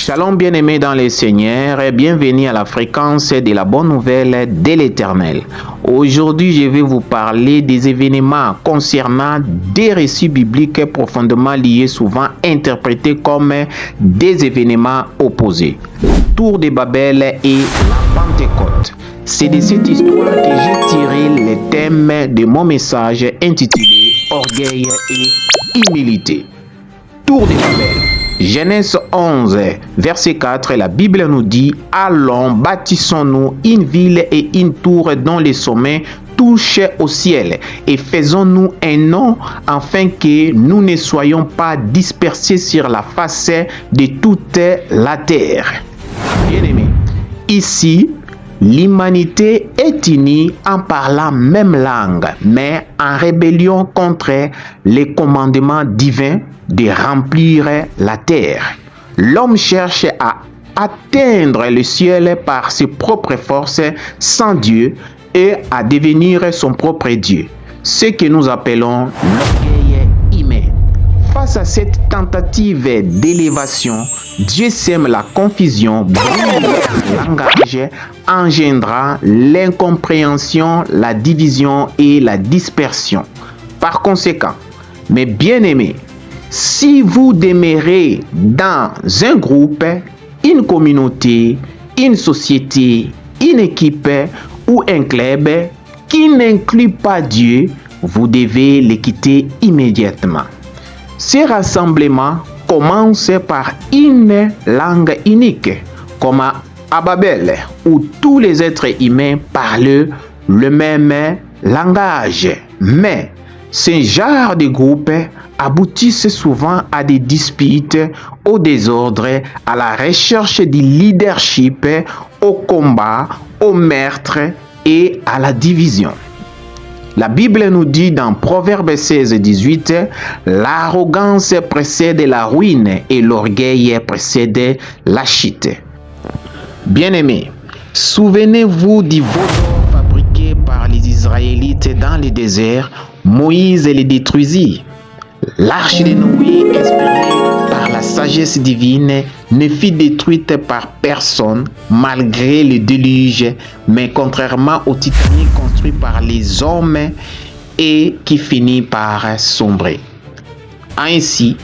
Shalom bien-aimés dans les Seigneurs et bienvenue à la fréquence de la bonne nouvelle de l'Éternel. Aujourd'hui, je vais vous parler des événements concernant des récits bibliques profondément liés, souvent interprétés comme des événements opposés. La Tour de Babel et la Pentecôte. C'est de cette histoire que j'ai tiré le thème de mon message intitulé Orgueil et humilité. Tour de Babel. Genèse 11, verset 4, la Bible nous dit « Allons, bâtissons-nous une ville et une tour dont les sommets touchent au ciel, et faisons-nous un nom afin que nous ne soyons pas dispersés sur la face de toute la terre. » Bien-aimés, ici, l'humanité est unie en parlant même langue, mais en rébellion contre les commandements divins de remplir la terre. L'homme cherche à atteindre le ciel par ses propres forces sans Dieu et à devenir son propre Dieu, ce que nous appelons l'orgueil humain. Face à cette tentative d'élévation, Dieu sème la confusion, brouille le langage, engendrant l'incompréhension, la division et la dispersion. Par conséquent, mes bien-aimés, si vous demeurez dans un groupe, une communauté, une société, une équipe ou un club qui n'inclut pas Dieu, vous devez les quitter immédiatement. Ces rassemblements commencent par une langue unique, comme à Babel, où tous les êtres humains parlent le même langage. Mais ce genre de groupe aboutissent souvent à des disputes, au désordre, à la recherche du leadership, au combat, au meurtre et à la division. La Bible nous dit dans Proverbes 16-18, l'arrogance précède la ruine et l'orgueil précède la chute. Bien-aimés, souvenez-vous du veau fabriqué par les Israélites dans le désert. Moïse les détruisit. L'arche de Noé, inspirée par la sagesse divine, ne fut détruite par personne malgré le déluge, mais contrairement au Titanic construit par les hommes et qui finit par sombrer. Ainsi,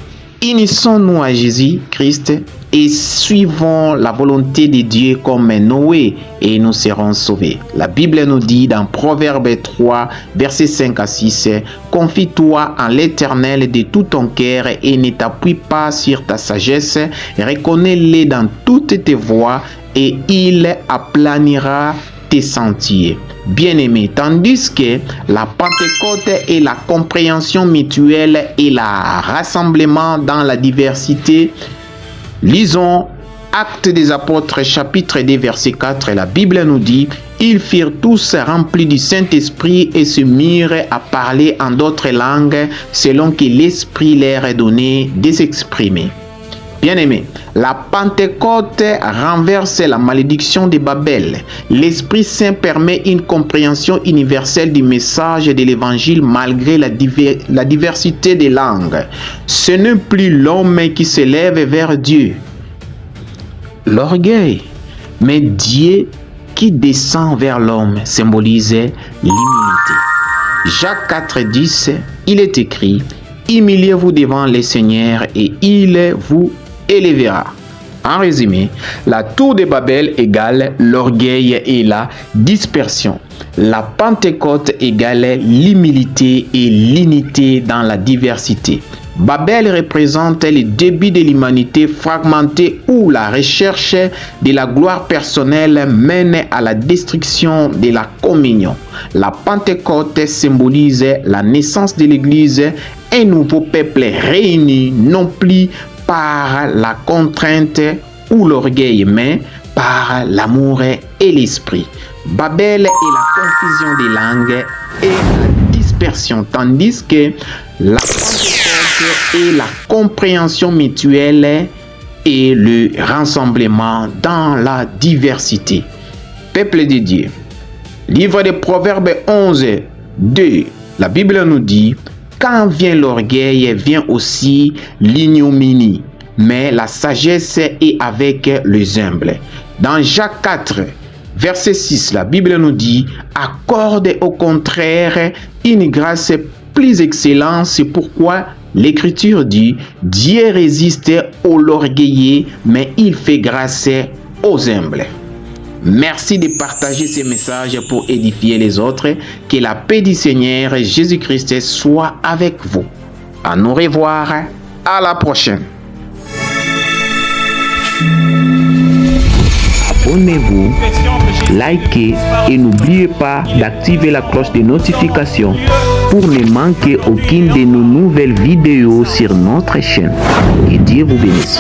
unissons-nous à Jésus-Christ et suivons la volonté de Dieu comme Noé et nous serons sauvés. La Bible nous dit dans Proverbe 3, versets 5 à 6, « Confie-toi en l'Éternel de tout ton cœur et ne t'appuie pas sur ta sagesse, reconnais-le dans toutes tes voies et il aplanira tes sentiers. » Bien-aimés, tandis que la Pentecôte est la compréhension mutuelle et le rassemblement dans la diversité, lisons Actes des Apôtres, chapitre 2, verset 4. La Bible nous dit « Ils furent tous remplis du Saint-Esprit et se mirent à parler en d'autres langues selon que l'Esprit leur a donné de s'exprimer. » Bien-aimés, la Pentecôte renverse la malédiction de Babel. L'Esprit Saint permet une compréhension universelle du message de l'Évangile malgré la diversité des langues. Ce n'est plus l'homme qui s'élève vers Dieu, l'orgueil, mais Dieu qui descend vers l'homme symbolise l'humilité. Jacques 4,10, il est écrit « Humiliez-vous devant le Seigneur et il vous élèvera. » En résumé, la tour de Babel égale l'orgueil et la dispersion. La Pentecôte égale l'humilité et l'unité dans la diversité. Babel représente le début de l'humanité fragmentée où la recherche de la gloire personnelle mène à la destruction de la communion. La Pentecôte symbolise la naissance de l'Église, un nouveau peuple réuni non plus par la contrainte ou l'orgueil, mais par l'amour et l'esprit. Babel est la confusion des langues et la dispersion, tandis que la Pentecôte est la compréhension mutuelle et le rassemblement dans la diversité. Peuple de Dieu. Livre de Proverbes 11, 2. La Bible nous dit « Quand vient l'orgueil, vient aussi l'ignominie. mais la sagesse est avec les humbles. Dans Jacques 4, verset 6, la Bible nous dit « Accorde au contraire une grâce plus excellente, c'est pourquoi l'Écriture dit « Dieu résiste aux orgueilleux, mais il fait grâce aux humbles. » Merci de partager ces messages pour édifier les autres. Que la paix du Seigneur Jésus-Christ soit avec vous. À nous revoir. À la prochaine. Abonnez-vous, likez et n'oubliez pas d'activer la cloche de notification pour ne manquer aucune de nos nouvelles vidéos sur notre chaîne. Que Dieu vous bénisse.